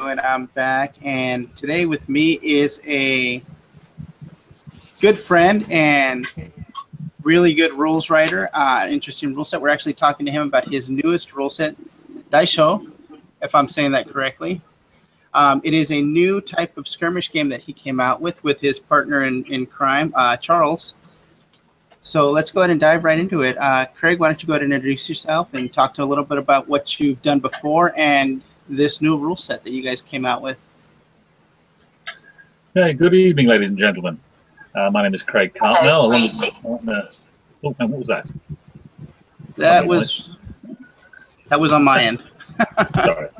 And I'm back, and today with me is a good friend and really good rules writer, interesting rule set. We're actually talking to him about his newest rule set, Daisho, if I'm saying that correctly. It is a new type of skirmish game that he came out with his partner in crime, Charles. So let's go ahead and dive right into it. Craig, why don't you go ahead and introduce yourself and talk to a little bit about what you've done before and this new rule set that you guys came out with. Hey, good evening, ladies and gentlemen. My name is Craig Cartmel. What was that? That was on my end. Sorry.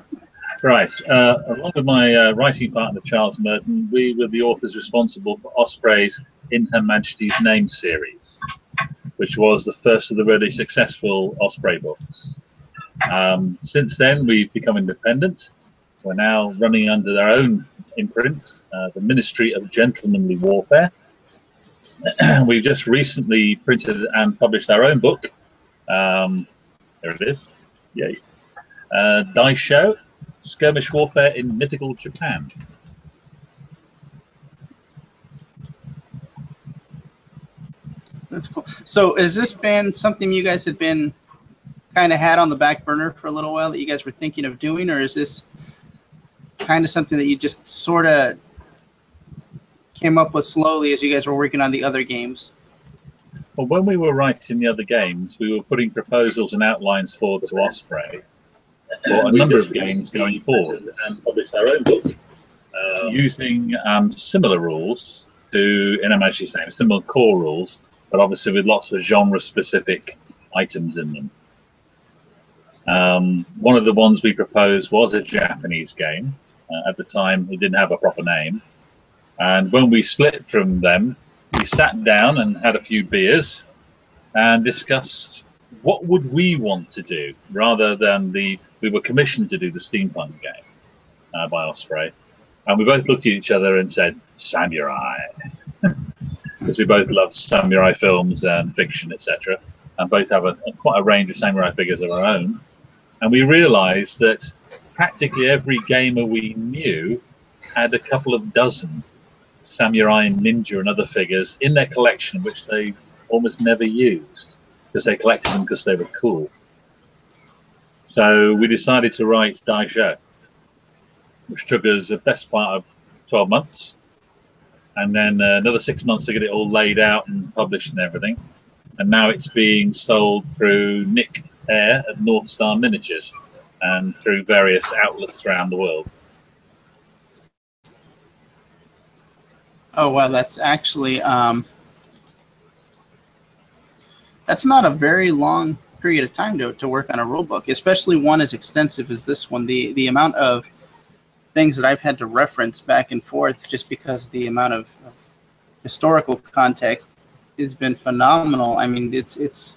Right. Along with my writing partner, Charles Murton, we were the authors responsible for Osprey's In Her Majesty's Name series, which was the first of the really successful Osprey books. Since then, we've become independent. We're now running under their own imprint, the Ministry of Gentlemanly Warfare. We've just recently printed and published our own book. There it is. Yay. Daisho, Skirmish Warfare in Mythical Japan. That's cool. So has this been something you guys had been kind of had on the back burner for a little while that you guys were thinking of doing, or is this kind of something that you just sort of came up with slowly as you guys were working on the other games? Well, when we were writing the other games, we were putting proposals and outlines forward to Osprey for a number of games going forward, and published our own book using similar rules to In Her Majesty's Name, similar core rules, but obviously with lots of genre-specific items in them. One of the ones we proposed was a Japanese game. At the time, it didn't have a proper name. And when we split from them, we sat down and had a few beers and discussed what would we want to do, rather than we were commissioned to do the steampunk game by Osprey. And we both looked at each other and said, samurai. Because we both love samurai films and fiction, etc. And both have quite a range of samurai figures of our own. And we realized that practically every gamer we knew had a couple of dozen samurai and ninja and other figures in their collection, which they almost never used because they collected them because they were cool. So we decided to write Daisho, which took us the best part of 12 months. And then another 6 months to get it all laid out and published and everything. And now it's being sold through Nick Air at North Star Miniatures and through various outlets around the world. Oh, well, that's actually that's not a very long period of time to work on a rule book, especially one as extensive as this one. The amount of things that I've had to reference back and forth just because the amount of historical context has been phenomenal. I mean, it's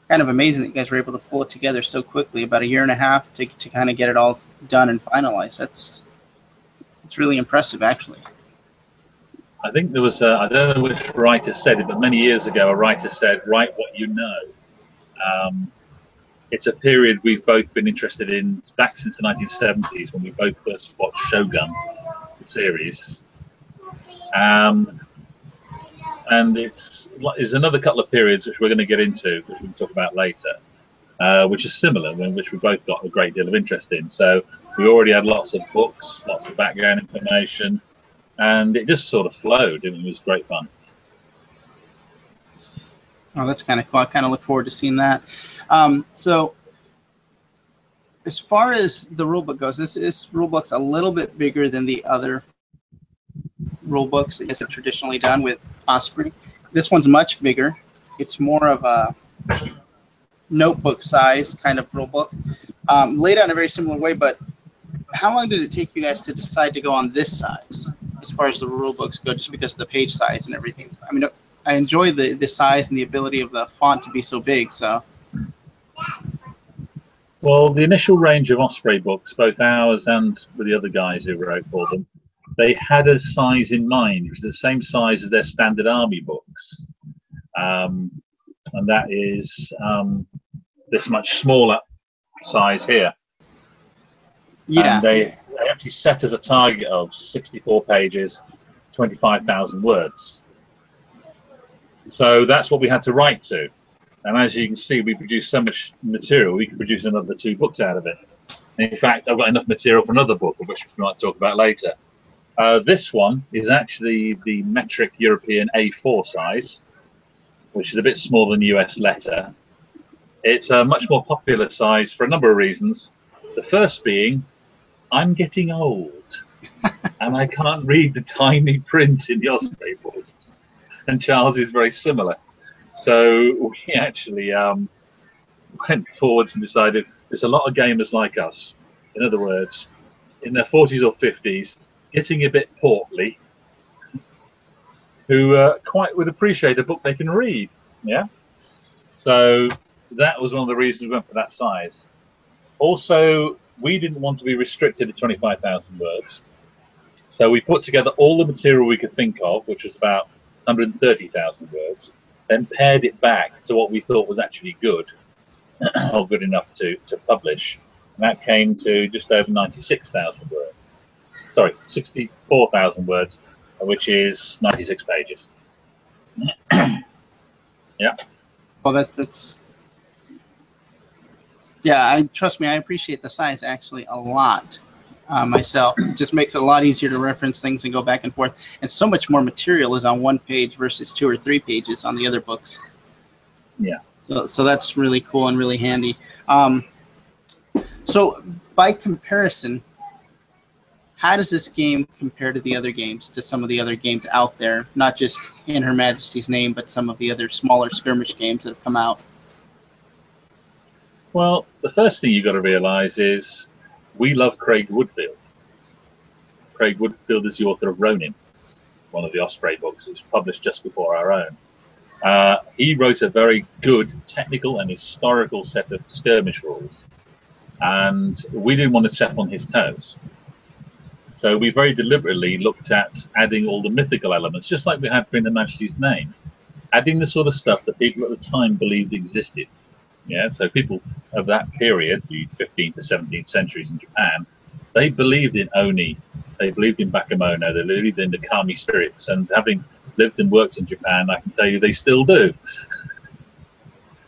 kind of amazing that you guys were able to pull it together so quickly, about a year and a half to kind of get it all done and finalized. It's really impressive, actually. I think there was, I don't know which writer said it, but many years ago, a writer said, write what you know. It's a period we've both been interested in back since the 1970s when we both first watched Shogun, the series. And there's another couple of periods which we're going to get into, which we can talk about later, which is similar, in which we both got a great deal of interest in. So we already had lots of books, lots of background information, and it just sort of flowed, and it was great fun. Oh, that's kind of cool. I kind of look forward to seeing that. So as far as the rulebook goes, this rulebook's a little bit bigger than the other rulebooks that you guys have traditionally done with Osprey. This one's much bigger. It's more of a notebook size kind of rulebook, laid out in a very similar way. But how long did it take you guys to decide to go on this size as far as the rulebooks go, just because of the page size and everything? I mean, I enjoy the size and the ability of the font to be so big. So, well, the initial range of Osprey books, both ours and with the other guys who wrote for them, they had a size in mind. It was the same size as their standard army books, and that is this much smaller size here. Yeah. they actually set as a target of 64 pages, 25,000 words. So that's what we had to write to. And as you can see, we produced so much material, we could produce another 2 books out of it. In fact, I've got enough material for another book, which we might talk about later. This one is actually the metric European A4 size, which is a bit smaller than US letter. It's a much more popular size for a number of reasons. The first being, I'm getting old, and I can't read the tiny print in the Osprey books. And Charles is very similar. So we actually went forwards and decided there's a lot of gamers like us, in other words, in their 40s or 50s, getting a bit portly, who quite would appreciate a book they can read. Yeah. So that was one of the reasons we went for that size. Also, we didn't want to be restricted to 25,000 words. So we put together all the material we could think of, which was about 130,000 words, then paired it back to what we thought was actually good, or good enough to publish. And that came to just over 96,000 words. Sorry, 64,000 words, which is 96 pages. Yeah. Well, that's. Yeah, trust me, I appreciate the size actually a lot myself. It just makes it a lot easier to reference things and go back and forth. And so much more material is on 1 page versus 2 or 3 pages on the other books. Yeah. So that's really cool and really handy. So by comparison, how does this game compare to the other games, to some of the other games out there, not just in Her Majesty's name, but some of the other smaller skirmish games that have come out? Well, the first thing you've got to realize is we love Craig Woodfield. Craig Woodfield is the author of Ronin, one of the Osprey books. It was published just before our own. He wrote a very good technical and historical set of skirmish rules, and we didn't want to step on his toes. So we very deliberately looked at adding all the mythical elements, just like we had for In Her Majesty's Name, adding the sort of stuff that people at the time believed existed. Yeah, so people of that period, the 15th to 17th centuries in Japan, they believed in Oni, they believed in Bakemono, they believed in the kami spirits, and having lived and worked in Japan, I can tell you they still do.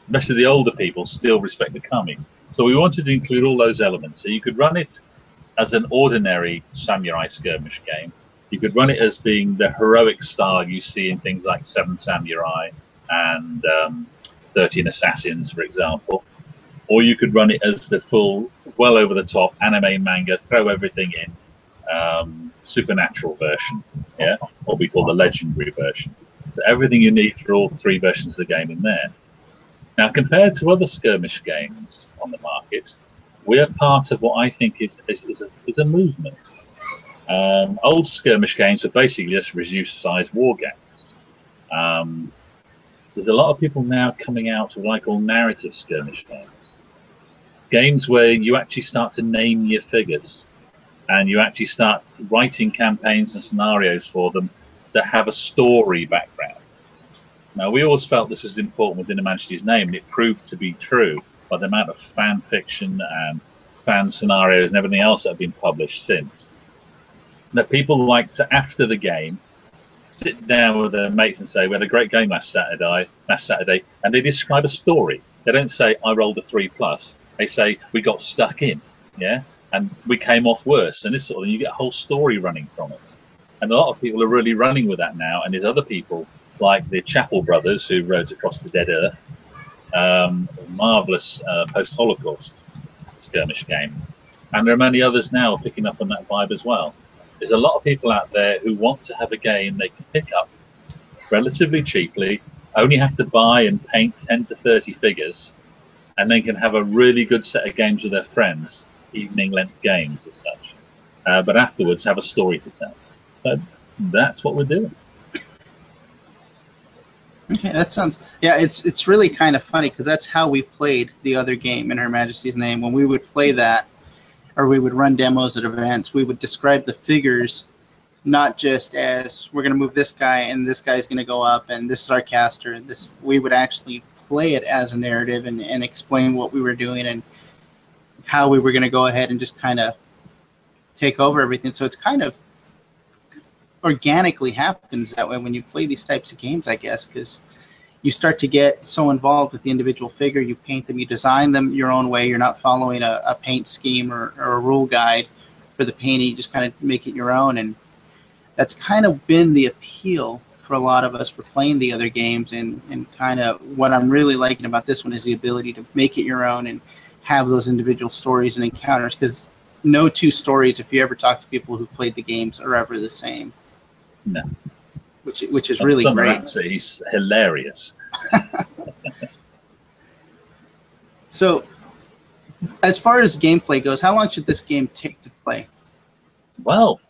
Most of the older people still respect the kami. So we wanted to include all those elements. So you could run it as an ordinary samurai skirmish game. You could run it as being the heroic style you see in things like Seven Samurai and 13 Assassins, for example. Or you could run it as the full, well over the top anime manga, throw everything in, supernatural version, yeah, what we call the legendary version. So everything you need for all 3 versions of the game in there. Now, compared to other skirmish games on the market, we are part of what I think is a movement. Old skirmish games were basically just reduced-size war games. There's a lot of people now coming out with what I call narrative skirmish games. Games where you actually start to name your figures, and you actually start writing campaigns and scenarios for them that have a story background. Now, we always felt this was important within Her Majesty's Name, and it proved to be true by the amount of fan fiction and fan scenarios and everything else that have been published since. That people like to, after the game, sit down with their mates and say, we had a great game last Saturday, and they describe a story. They don't say, I rolled a 3+. They say, we got stuck in, yeah, and we came off worse, and this sort of thing. You get a whole story running from it. And a lot of people are really running with that now, and there's other people like the Chapel brothers who wrote Across the Dead Earth, a marvelous post-Holocaust skirmish game. And there are many others now picking up on that vibe as well. There's a lot of people out there who want to have a game they can pick up relatively cheaply, only have to buy and paint 10 to 30 figures, and they can have a really good set of games with their friends, evening-length games as such, but afterwards have a story to tell. So that's what we're doing. Okay, that sounds, yeah, it's really kind of funny because that's how we played the other game in Her Majesty's Name. When we would play that, or we would run demos at events, we would describe the figures not just as we're going to move this guy and this guy's going to go up and this is our caster. This, we would actually play it as a narrative and explain what we were doing and how we were going to go ahead and just kind of take over everything. So it's kind of organically happens that way when you play these types of games, I guess, because you start to get so involved with the individual figure. You paint them, you design them your own way. You're not following a paint scheme or a rule guide for the painting. You just kind of make it your own. And that's kind of been the appeal for a lot of us for playing the other games. And kind of what I'm really liking about this one is the ability to make it your own and have those individual stories and encounters, because no two stories, if you ever talk to people who played the games, are ever the same. No. Which is really great. He's hilarious. So, as far as gameplay goes, how long should this game take to play? Well,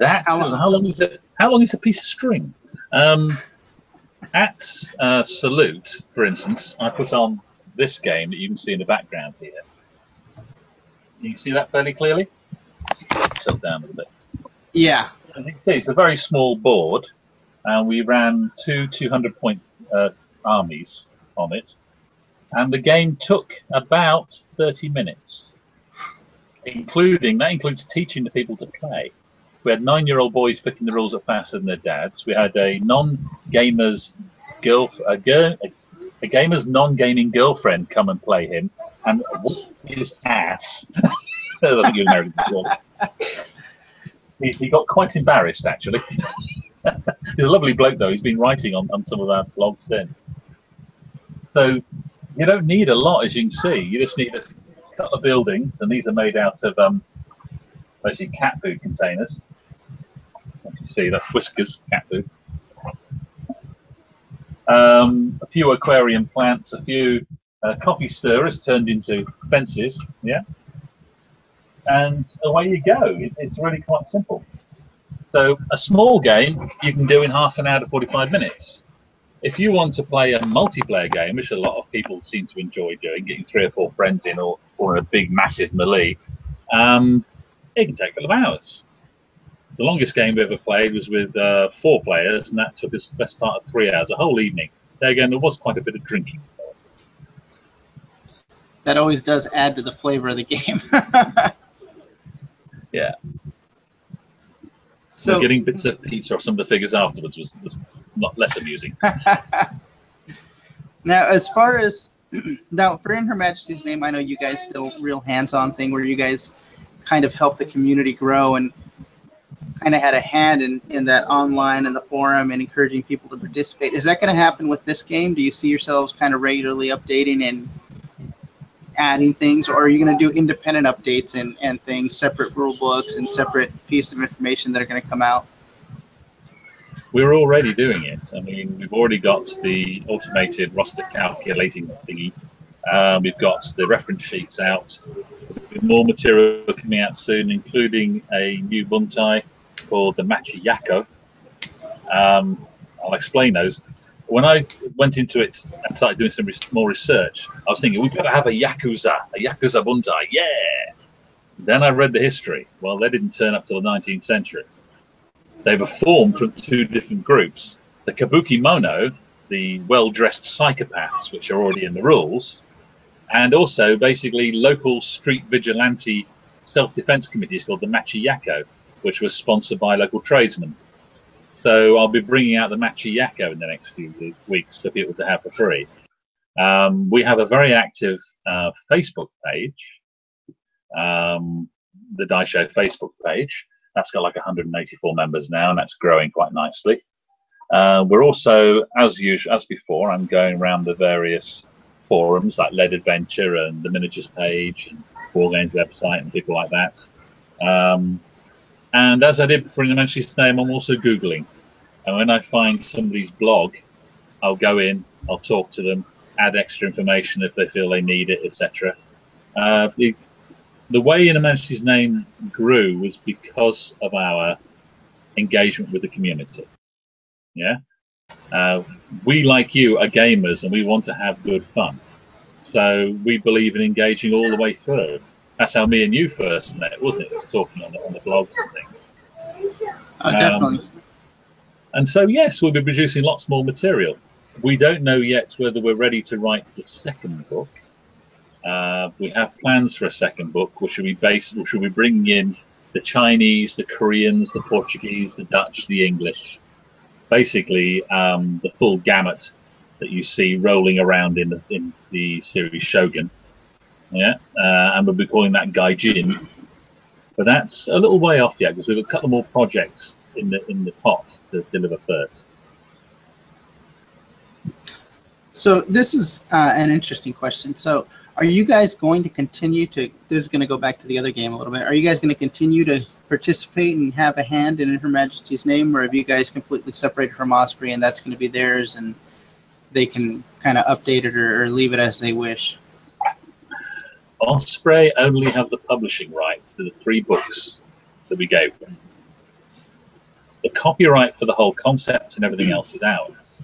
how long is it? How long is a piece of string? At Salute, for instance, I put on this game that you can see in the background here. You can see that fairly clearly? Tilt down a little bit. Yeah. As you can see, it's a very small board, and we ran two 200-point armies on it, and the game took about 30 minutes, that includes teaching the people to play. We had 9-year-old boys picking the rules up faster than their dads. We had a non-gamer's a gamer's non-gaming girlfriend come and play him, and his ass. I think he was married before. He got quite embarrassed, actually. He's a lovely bloke, though. He's been writing on some of our blogs since. So you don't need a lot, as you can see. You just need a couple of buildings, and these are made out of basically cat food containers. As you see, that's Whiskers, cat food. A few aquarium plants, a few coffee stirrers turned into fences, yeah, and away you go. It's really quite simple. So a small game you can do in half an hour to 45 minutes. If you want to play a multiplayer game, which a lot of people seem to enjoy doing, getting 3 or 4 friends in, or a big massive melee, it can take a couple of hours. The longest game we ever played was with 4 players, and that took us the best part of 3 hours, a whole evening. There again, there was quite a bit of drinking. That always does add to the flavor of the game. Yeah. So getting bits of pizza off some of the figures afterwards was not less amusing. Now, as far as now for In Her Majesty's Name, I know you guys did a real hands-on thing where you guys kind of helped the community grow and kind of had a hand in that online and the forum and encouraging people to participate. Is that going to happen with this game? Do you see yourselves kind of regularly updating and adding things, or are you going to do independent updates and things, separate rule books and separate pieces of information that are going to come out? We're already doing it. I mean, we've already got the automated roster calculating thingy. We've got the reference sheets out. With more material coming out soon, including a new buntai called the Machiyako. I'll explain those. When I went into it and started doing some more research, I was thinking, we've got to have a Yakuza buntai, yeah! Then I read the history. Well, they didn't turn up till the 19th century. They were formed from 2 different groups. The Kabuki Mono, the well-dressed psychopaths, which are already in the rules, and also basically local street vigilante self-defense committees called the Machiyako, which was sponsored by local tradesmen. So I'll be bringing out the Machiyako in the next few weeks for people to have for free. We have a very active Facebook page, the Daisho Facebook page. That's got like 184 members now, and that's growing quite nicely. We're also, as usual, as before, I'm going around the various forums like Lead Adventure and the Miniatures page and War Games website and people like that. And as I did for In Her Majesty's Name, I'm also Googling. And when I find somebody's blog, I'll go in, I'll talk to them, add extra information if they feel they need it, etc. The way In Her Majesty's Name grew was because of our engagement with the community. Yeah, we, like you, are gamers, and we want to have good fun. So we believe in engaging all the way through. That's how me and you first met, wasn't it? Talking on the blogs and things. Definitely. And so, yes, we'll be producing lots more material. We don't know yet whether we're ready to write the second book. We have plans for a second book, which will be bringing in the Chinese, the Koreans, the Portuguese, the Dutch, the English, basically the full gamut that you see rolling around in the series Shogun. Yeah, and we'll be calling that Gaijin. But that's a little way off yet because we've got a couple more projects in the pot to deliver first. So this is an interesting question. So are you guys going to continue to, this is going to go back to the other game a little bit, are you guys going to continue to participate and have a hand in Her Majesty's Name, or have you guys completely separated from Osprey and that's going to be theirs and they can kind of update it or leave it as they wish? Osprey only have the publishing rights to the 3 books that we gave them. The copyright for the whole concept and everything else is ours.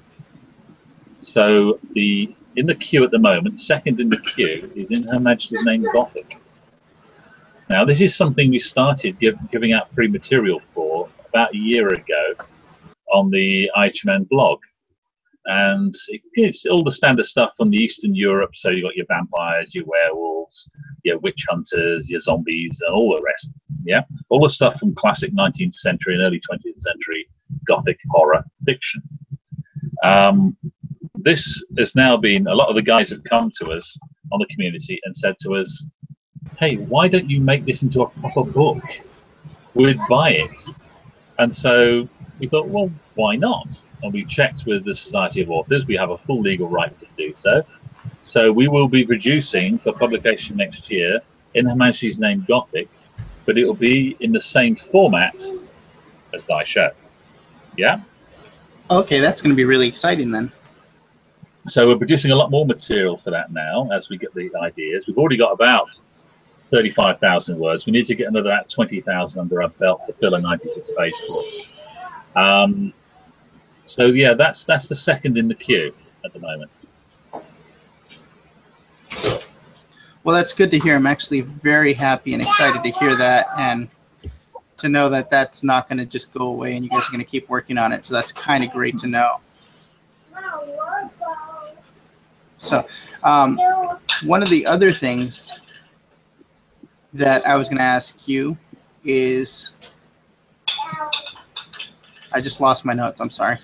So in the queue at the moment, second in the queue is In Her Majesty's Name Gothic. Now, this is something we started giving out free material for about a year ago on the IHMN blog. And it's all the standard stuff from the Eastern Europe. So you've got your vampires, your werewolves, your witch hunters, your zombies, and all the rest. Yeah, all the stuff from classic 19th century and early 20th century Gothic horror fiction. This has now been, a lot of the guys have come to us on the community and said to us, hey, why don't you make this into a proper book? We'd buy it. And so we thought, well, why not? And we checked with the Society of Authors. We have a full legal right to do so. So we will be producing for publication next year In Her Majesty's Name Gothic, but it will be in the same format as Daisho. Yeah? Okay, that's going to be really exciting then. So we're producing a lot more material for that now as we get the ideas. We've already got about 35,000 words. We need to get another 20,000 under our belt to fill a 96-page book. So yeah, that's the second in the queue at the moment. Well, that's good to hear. I'm actually very happy and excited to hear that, and to know that that's not going to just go away and you guys are going to keep working on it. So that's kind of great to know. So one of the other things that I was going to ask you is, I just lost my notes. I'm sorry.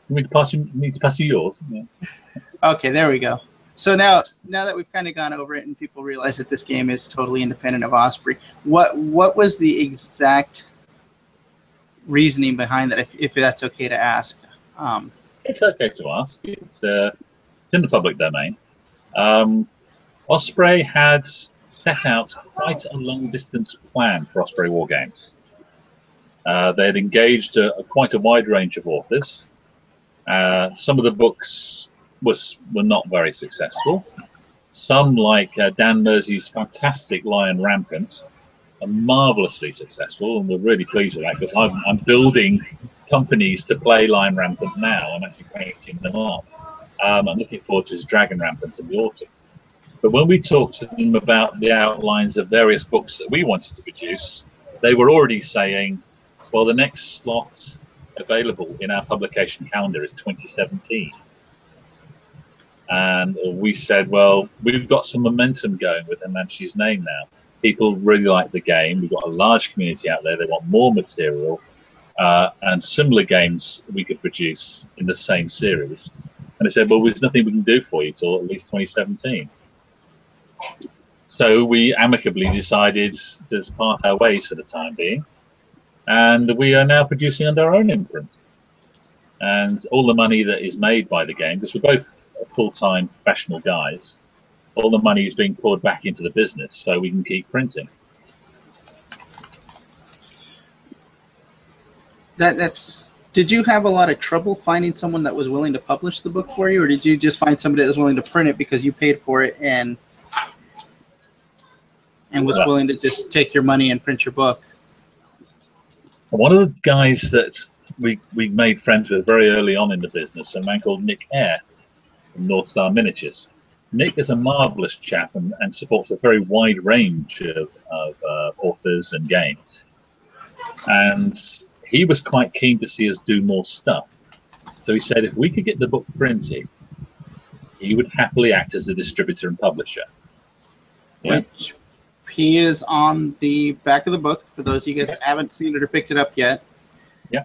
You need to pass you yours. Yeah. Okay, there we go. So now that we've kind of gone over it and people realize that this game is totally independent of Osprey, what was the exact reasoning behind that, if that's okay to ask? It's okay to ask. It's in the public domain. Osprey had set out quite a long-distance plan for Osprey War Games. They had engaged quite a wide range of authors. Some of the books were not very successful. Some, like Dan Mersey's fantastic Lion Rampant, are marvelously successful, and we're really pleased with that because I'm building companies to play Lion Rampant now. I'm actually painting them up. I'm looking forward to his Dragon Rampant in the autumn. But when we talked to them about the outlines of various books that we wanted to produce, they were already saying, well, the next slot available in our publication calendar is 2017. And we said, well, we've got some momentum going with Her Majesty's Name now. People really like the game. We've got a large community out there. They want more material and similar games we could produce in the same series. And they said, well, there's nothing we can do for you till at least 2017. So we amicably decided to part our ways for the time being. And we are now producing under our own imprint. And all the money that is made by the game, because we're both full-time professional guys, all the money is being poured back into the business so we can keep printing. Did you have a lot of trouble finding someone that was willing to publish the book for you, or did you just find somebody that was willing to print it because you paid for it and was willing to just take your money and print your book? One of the guys that we made friends with very early on in the business, a man called Nick Eyre from North Star Miniatures. Nick is a marvelous chap and supports a very wide range of authors and games. And he was quite keen to see us do more stuff. So he said if we could get the book printed, he would happily act as a distributor and publisher. Yeah. He is on the back of the book, for those of you guys that haven't seen it or picked it up yet. Yeah.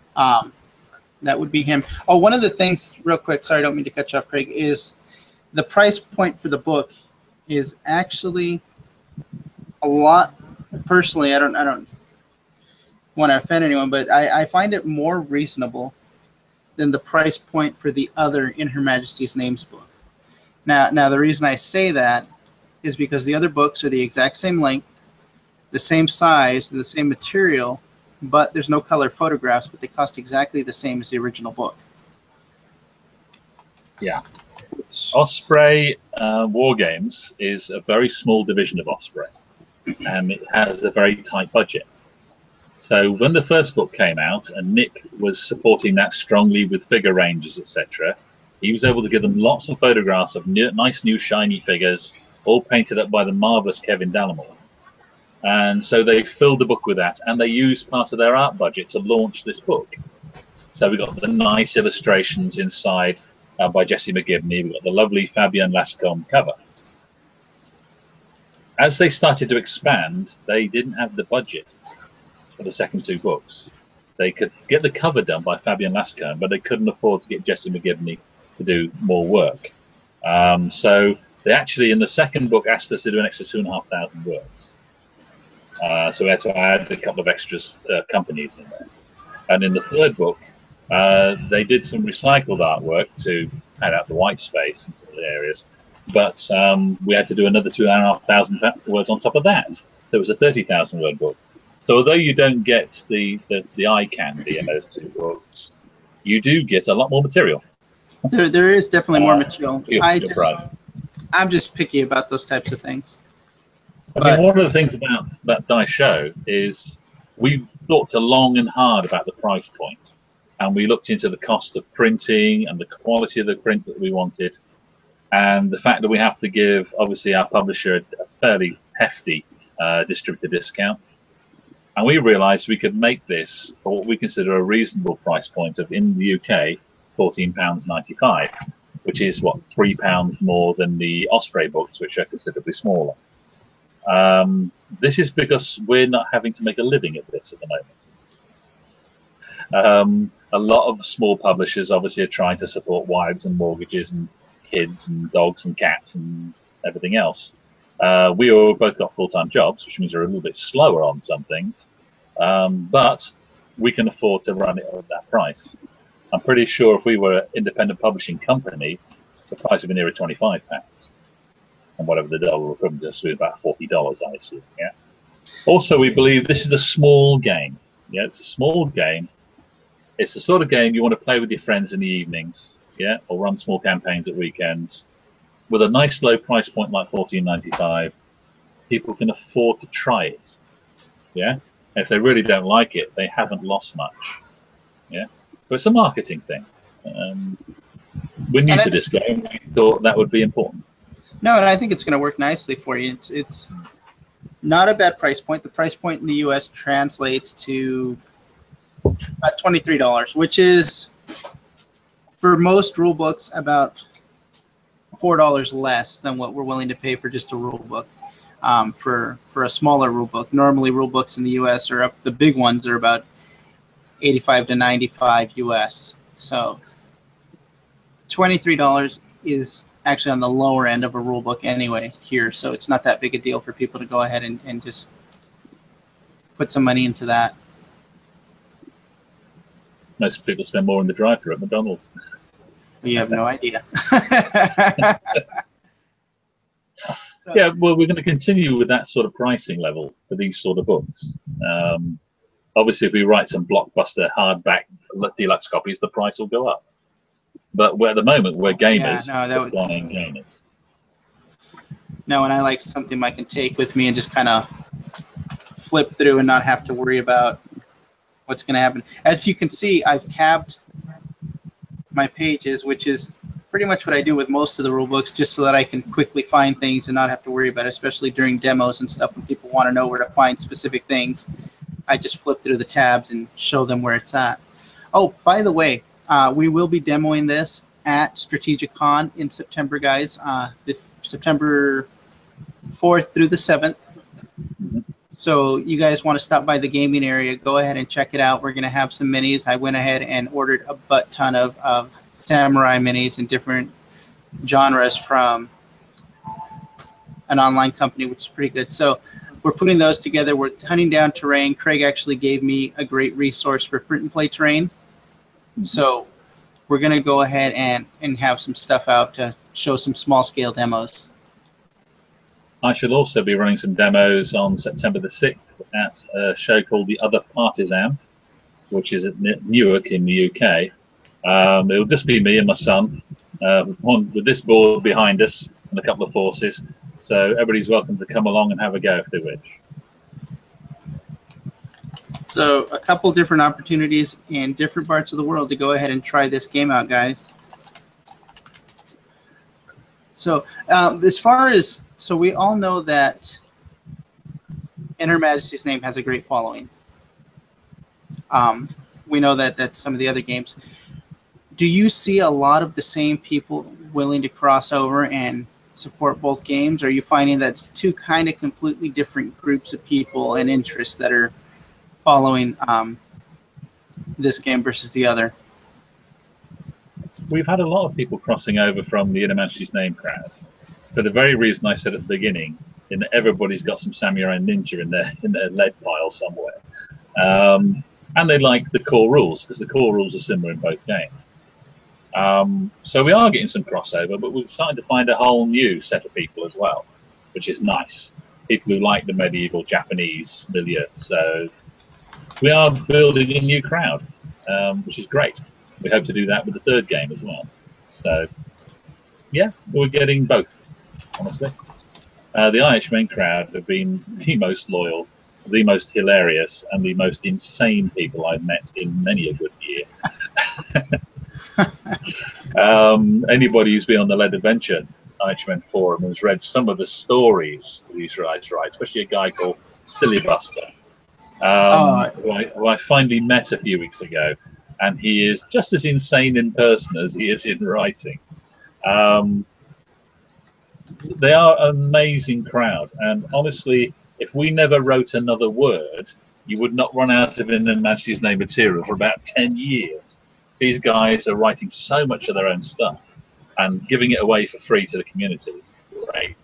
That would be him. Oh, one of the things, real quick, sorry, I don't mean to cut you off, Craig, is the price point for the book is actually a lot. Personally, I don't want to offend anyone, but I find it more reasonable than the price point for the other In Her Majesty's Names book. Now the reason I say that is because the other books are the exact same length, the same size, the same material, but there's no color photographs, but they cost exactly the same as the original book. Yeah. Osprey War Games is a very small division of Osprey, and it has a very tight budget. So when the first book came out, and Nick was supporting that strongly with figure ranges, etc., he was able to give them lots of photographs of nice new shiny figures, all painted up by the marvelous Kevin Dallimore. And so they filled the book with that, and they used part of their art budget to launch this book. So we got the nice illustrations inside by Jesse McGivney. We got the lovely Fabian Lascombe cover. As they started to expand, they didn't have the budget for the second two books. They could get the cover done by Fabian Lascombe, but they couldn't afford to get Jesse McGivney to do more work. So they actually, in the second book, asked us to do an extra 2,500 words. So we had to add a couple of extras companies in there. And in the third book, they did some recycled artwork to add out the white space in some of the areas. But we had to do another 2,500 words on top of that. So it was a 30,000 word book. So although you don't get the eye candy in those two books, you do get a lot more material. There is definitely more material. Right. I'm just picky about those types of things. I mean, one of the things about Daisho is we thought long and hard about the price point, and we looked into the cost of printing and the quality of the print that we wanted, and the fact that we have to give, obviously, our publisher a fairly hefty distributor discount. And we realized we could make this for what we consider a reasonable price point of, in the UK, £14.95, which is, what, £3 more than the Osprey books, which are considerably smaller. This is because we're not having to make a living at this at the moment. A lot of small publishers obviously are trying to support wives and mortgages and kids and dogs and cats and everything else. We all both got full-time jobs, which means we're a little bit slower on some things, but we can afford to run it at that price. I'm pretty sure if we were an independent publishing company, the price would be nearer £25, and whatever the dollar equivalent is, would be about $40, I assume. Yeah. Also, we believe this is a small game. Yeah, it's a small game. It's the sort of game you want to play with your friends in the evenings, yeah, or run small campaigns at weekends. With a nice low price point like $14.95, people can afford to try it. Yeah, and if they really don't like it, they haven't lost much. Yeah, but it's a marketing thing. We're new to this game. We thought that would be important. No, and I think it's going to work nicely for you. It's not a bad price point. The price point in the U.S. translates to about $23, which is, for most rule books, about $4 less than what we're willing to pay for just a rule book. For a smaller rule book, normally rule books in the U.S. are up. The big ones are about $85 to $95 US. So $23 is actually on the lower end of a rule book anyway here. So it's not that big a deal for people to go ahead and just put some money into that. Most people spend more in the drive-thru at McDonald's. You have no idea. So, yeah, well, we're going to continue with that sort of pricing level for these sort of books. Obviously, if we write some blockbuster hardback deluxe copies, the price will go up. But at the moment, we're gamers, buying gamers. No, and I like something I can take with me and just kind of flip through and not have to worry about what's going to happen. As you can see, I've tabbed my pages, which is pretty much what I do with most of the rule books, just so that I can quickly find things and not have to worry about it, especially during demos and stuff when people want to know where to find specific things. I just flip through the tabs and show them where it's at. Oh, by the way, we will be demoing this at Strategic Con in September, guys. The September 4th through the 7th. So you guys want to stop by the gaming area, go ahead and check it out. We're going to have some minis. I went ahead and ordered a butt ton of samurai minis in different genres from an online company, which is pretty good. So we're putting those together. We're hunting down terrain. Craig actually gave me a great resource for print and play terrain. So we're going to go ahead and have some stuff out to show some small scale demos. I shall also be running some demos on September the 6th at a show called The Other Partisan, which is at Newark in the UK. It'll just be me and my son, with this board behind us and a couple of forces. So everybody's welcome to come along and have a go if they wish. So a couple different opportunities in different parts of the world to go ahead and try this game out, guys. So as far as, so we all know that In Her Majesty's Name has a great following. We know that some of the other games. Do you see a lot of the same people willing to cross over and support both games? Or are you finding that it's two kind of completely different groups of people and interests that are following this game versus the other? We've had a lot of people crossing over from the In Her Majesty's Name crowd for the very reason I said at the beginning, in that everybody's got some samurai ninja in their lead pile somewhere. And they like the core rules, because the core rules are similar in both games. So we are getting some crossover, but we're starting to find a whole new set of people as well, which is nice. People who like the medieval Japanese milieu. So we are building a new crowd, which is great. We hope to do that with the third game as well. So, yeah, we're getting both, honestly. The Irishman crowd have been the most loyal, the most hilarious, and the most insane people I've met in many a good year. Anybody who's been on the Lead Adventure Irishman forum has read some of the stories these guys write, especially a guy called Silly Buster, who I finally met a few weeks ago. And he is just as insane in person as he is in writing. They are an amazing crowd. And honestly, if we never wrote another word, you would not run out of In Her Majesty's Name material for about 10 years. These guys are writing so much of their own stuff and giving it away for free to the community. It's great.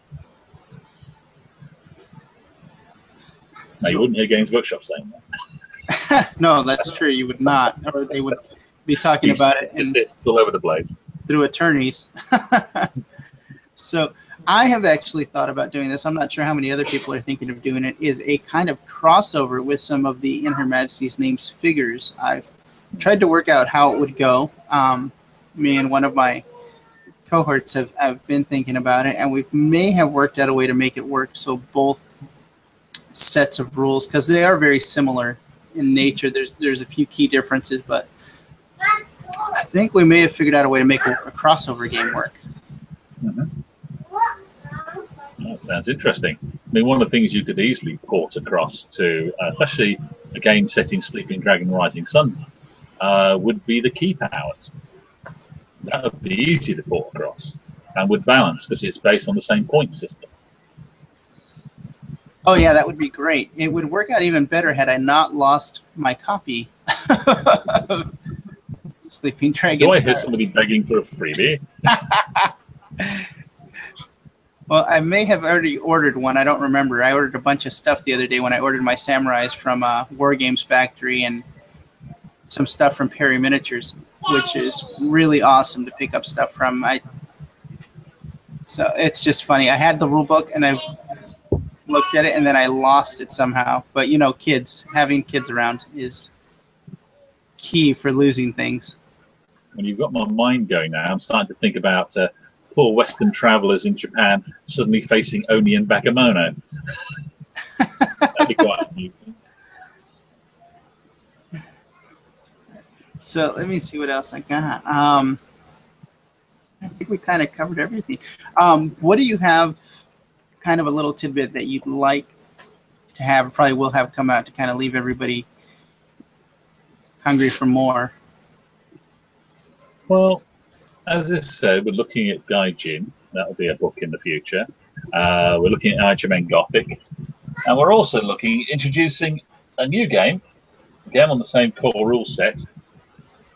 Now, you wouldn't hear Games Workshop saying that. No, that's true. You would not, or they would be talking about it all over the place through attorneys. So I have actually thought about doing this. I'm not sure how many other people are thinking of doing it. Is a kind of crossover with some of the In Her Majesty's Name's figures. I've tried to work out how it would go. Me and one of my cohorts have been thinking about it, and we may have worked out a way to make it work so both sets of rules, because they are very similar in nature. There's a few key differences, but I think we may have figured out a way to make a crossover game work. That sounds interesting. I mean, one of the things you could easily port across to, especially a game set in Sleeping Dragon Rising Sun, would be the key powers. That would be easy to port across and would balance, because it's based on the same point system. Oh yeah, that would be great. It would work out even better had I not lost my copy of Sleeping Dragon. Do I hear somebody begging for a freebie? Well, I may have already ordered one. I don't remember. I ordered a bunch of stuff the other day when I ordered my Samurais from War Games Factory and some stuff from Perry Miniatures, which is really awesome to pick up stuff from. So it's just funny. I had the rule book and I looked at it and then I lost it somehow. But you know, having kids around is key for losing things. When you've got my mind going now, I'm starting to think about poor Western travelers in Japan suddenly facing Oni and Bakemono. That'd be quite amusing. So let me see what else I got. I think we kind of covered everything. What do you have, kind of a little tidbit that you'd like to have, probably will have come out to kind of leave everybody hungry for more? Well, as I said, we're looking at Gaijin. That'll be a book in the future. We're looking at Archimen Gothic. And we're also looking at introducing a new game, again on the same core rule set,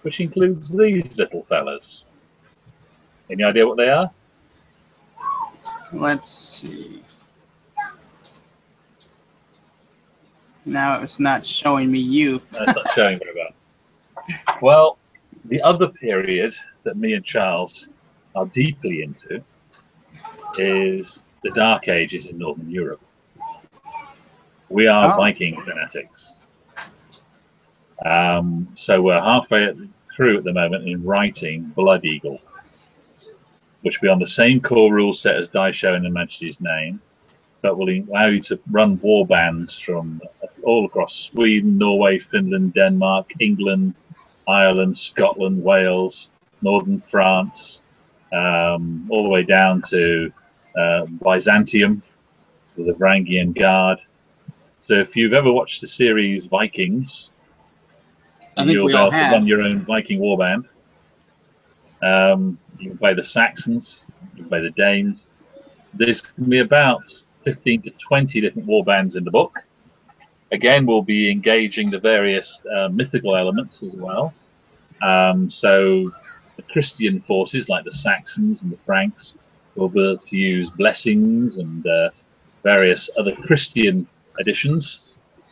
which includes these little fellas. Any idea what they are? Let's see. Now it's not showing me you. No, it's not showing very well. Well, the other period that me and Charles are deeply into is the Dark Ages in Northern Europe. We are Viking fanatics. So we're halfway through at the moment in writing Blood Eagle, which will be on the same core rule set as Daisho in Her Majesty's Name, but will allow you to run war bands from all across Sweden, Norway, Finland, Denmark, England, Ireland, Scotland, Wales, northern France, all the way down to Byzantium with the Varangian Guard. So if you've ever watched the series Vikings, you'll be able to run your own Viking warband. You can play the Saxons, you can play the Danes. There's going to be about 15 to 20 different warbands in the book. Again, we'll be engaging the various mythical elements as well. So the Christian forces like the Saxons and the Franks will be able to use blessings and various other Christian additions,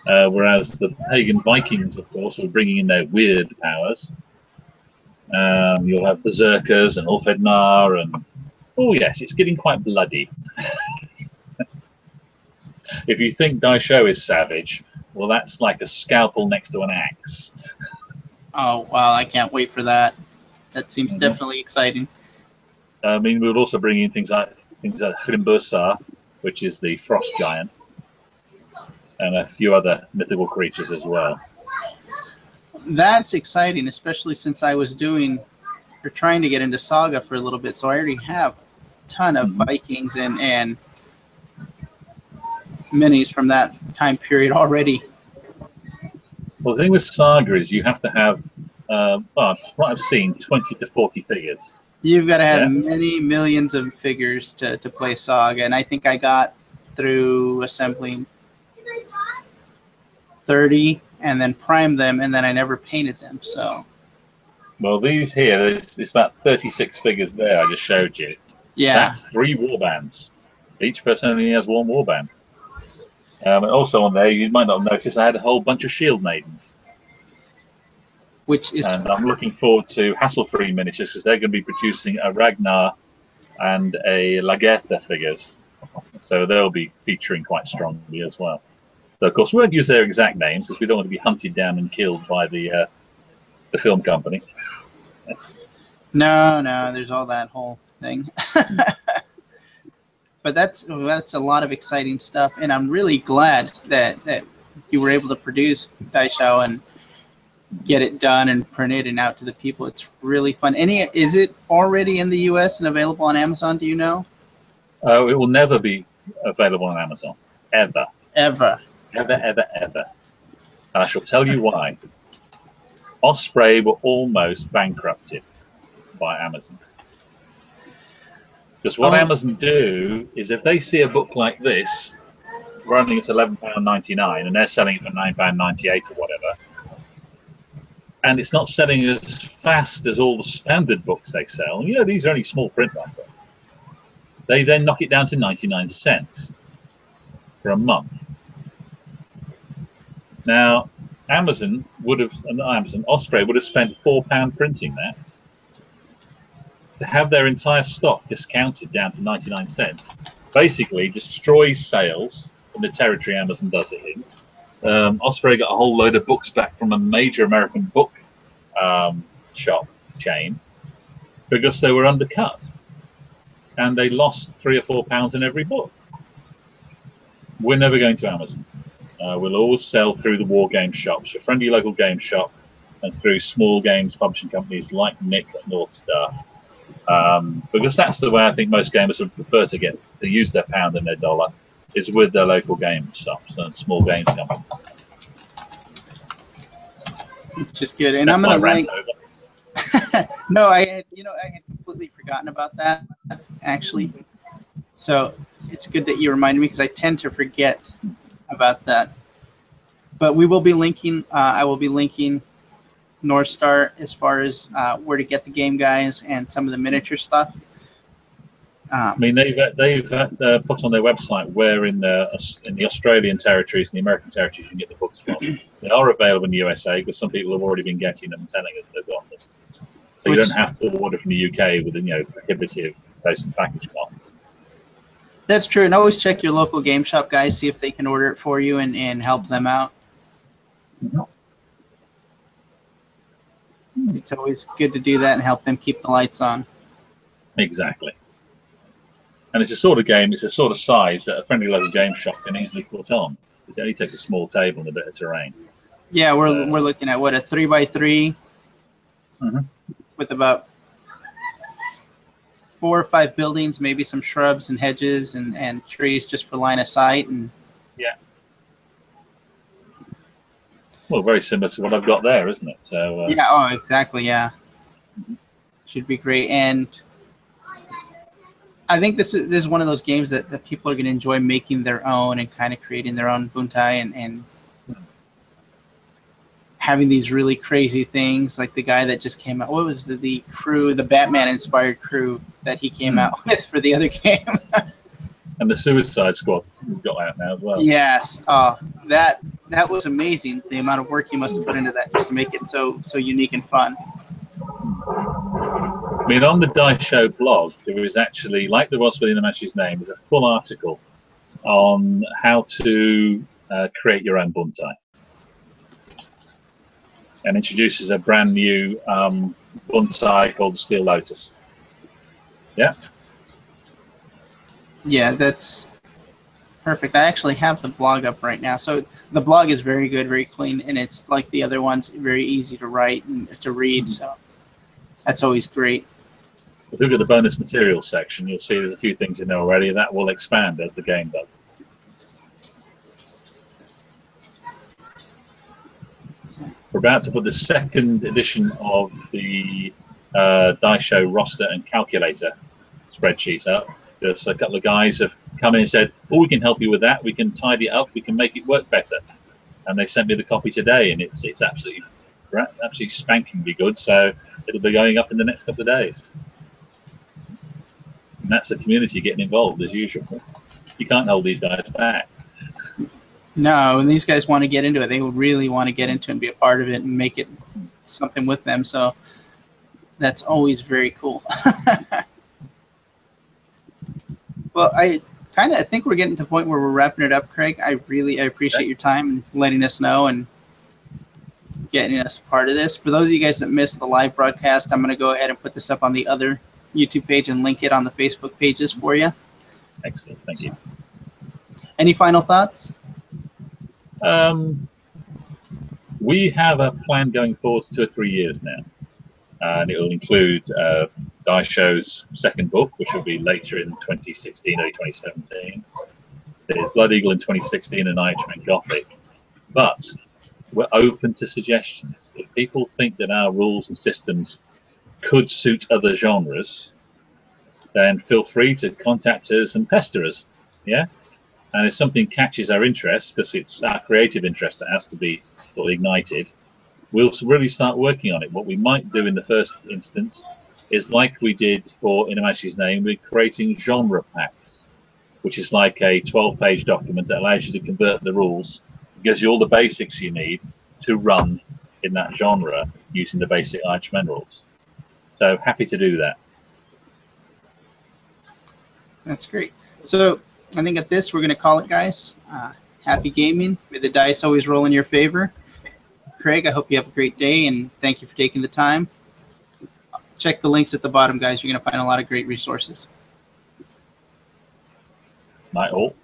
whereas the pagan Vikings, of course, are bringing in their weird powers. You'll have berserkers and Ulfhednar, and oh yes, it's getting quite bloody. If you think Daisho is savage, well, that's like a scalpel next to an axe. Oh wow, I can't wait for that. That seems definitely exciting. I mean, we'll also bring in things like Hrimbursar, which is the frost giants, and a few other mythical creatures as well. That's exciting, especially since I was trying to get into Saga for a little bit, so I already have a ton of Vikings and minis from that time period already. Well, the thing with Saga is you have to have, what I've seen, 20 to 40 figures. You've got to have many millions of figures to play Saga, and I think I got through assembling 30 and then primed them, and then I never painted them. So, well, these here, there's about 36 figures there I just showed you. Yeah. That's 3 warbands. Each person only has 1 warband. And also on there, you might not have noticed, I had a whole bunch of Shield Maidens. And I'm looking forward to Hassle-Free miniatures, because they're going to be producing a Ragnar and a Lagertha figures. So they'll be featuring quite strongly as well. So of course, we won't use their exact names, because we don't want to be hunted down and killed by the film company. No, there's all that whole thing. But that's a lot of exciting stuff, and I'm really glad that you were able to produce Daisho and get it done and printed and out to the people. It's really fun. Is it already in the U.S. and available on Amazon? Do you know? It will never be available on Amazon, ever. Ever. Ever, ever, ever. And I shall tell you why. Osprey were almost bankrupted by Amazon. Because what Amazon do is, if they see a book like this running at £11.99 and they're selling it for £9.98 or whatever, and it's not selling as fast as all the standard books they sell, these are only small print run books, they then knock it down to 99 cents for a month. Now, Osprey would have spent £4 printing that. To have their entire stock discounted down to 99 cents basically destroys sales in the territory Amazon does it in. Osprey got a whole load of books back from a major American book shop chain because they were undercut, and they lost £3 or £4 in every book. We're never going to Amazon. We'll always sell through the war game shops, your friendly local game shop, and through small games publishing companies like Nick and North Star. Because that's the way I think most gamers would prefer to use their pound and their dollar, is with their local game shops and small games companies. Which is good. And that's I'm going to link. No, I had completely forgotten about that, actually. So it's good that you reminded me, because I tend to forget about that. But we will be linking. I will be linking North Star as far as where to get the game, guys, and some of the miniature stuff. I mean, they've put on their website where in the Australian territories and the American territories you can get the books from. They are available in the USA because some people have already been getting them and telling us they've got them. So you don't have to order from the UK with prohibitive post and package costs. That's true, and always check your local game shop, guys. See if they can order it for you and help them out. It's always good to do that and help them keep the lights on. Exactly. And it's a sort of game, it's a sort of size that a friendly local game shop can easily put on. It only takes a small table and a bit of terrain. Yeah, we're looking at what, a 3x3 with about 4 or 5 buildings, maybe some shrubs and hedges and trees just for line of sight. And yeah. Well, very similar to what I've got there, isn't it? So yeah. Oh, exactly. Yeah. Should be great. And I think this is one of those games that people are going to enjoy making their own and kind of creating their own buntai and having these really crazy things, like the guy that just came out. What was the crew, the Batman-inspired crew that he came out with for the other game? And the Suicide Squad has got out now as well. Yes. Oh, that was amazing, the amount of work he must have put into that just to make it so unique and fun. I mean, on the Daisho blog, there is actually, like there was within the match's name, there's a full article on how to create your own buntai, and introduces a brand new buntai called the Steel Lotus. Yeah. Yeah, that's perfect. I actually have the blog up right now. So the blog is very good, very clean, and it's like the other ones, very easy to write and to read. So that's always great. If you look at the bonus materials section, you'll see there's a few things in there already. That will expand as the game does. We're about to put the second edition of the Daisho roster and calculator spreadsheet up. There's a couple of guys have come in and said, "Oh, we can help you with that. We can tidy it up. We can make it work better." And they sent me the copy today, and it's absolutely spankingly good. So it'll be going up in the next couple of days. And that's the community getting involved as usual. You can't hold these guys back. No, and these guys want to get into it. They really want to get into it and be a part of it and make it something with them. So that's always very cool. Well, I think we're getting to the point where we're wrapping it up, Craig. I appreciate your time and letting us know and getting us part of this. For those of you guys that missed the live broadcast, I'm going to go ahead and put this up on the other YouTube page and link it on the Facebook pages for you. Excellent. Thank you. Any final thoughts? We have a plan going forward 2 or 3 years now, and it will include Daisho's second book, which will be later in 2016, early 2017. There's Blood Eagle in 2016 and Eichmann Gothic. But we're open to suggestions. If people think that our rules and systems could suit other genres, then feel free to contact us and pester us. Yeah? And if something catches our interest, because it's our creative interest that has to be sort of ignited, we'll really start working on it. What we might do in the first instance is, like we did for Inamash's Name, we're creating genre packs, which is like a 12-page document that allows you to convert the rules, gives you all the basics you need to run in that genre using the basic Eichmann rules. So happy to do that. That's great. So I think at this, we're going to call it, guys. Happy gaming. May the dice always roll in your favor. Craig, I hope you have a great day, and thank you for taking the time. Check the links at the bottom, guys. You're going to find a lot of great resources. Night all.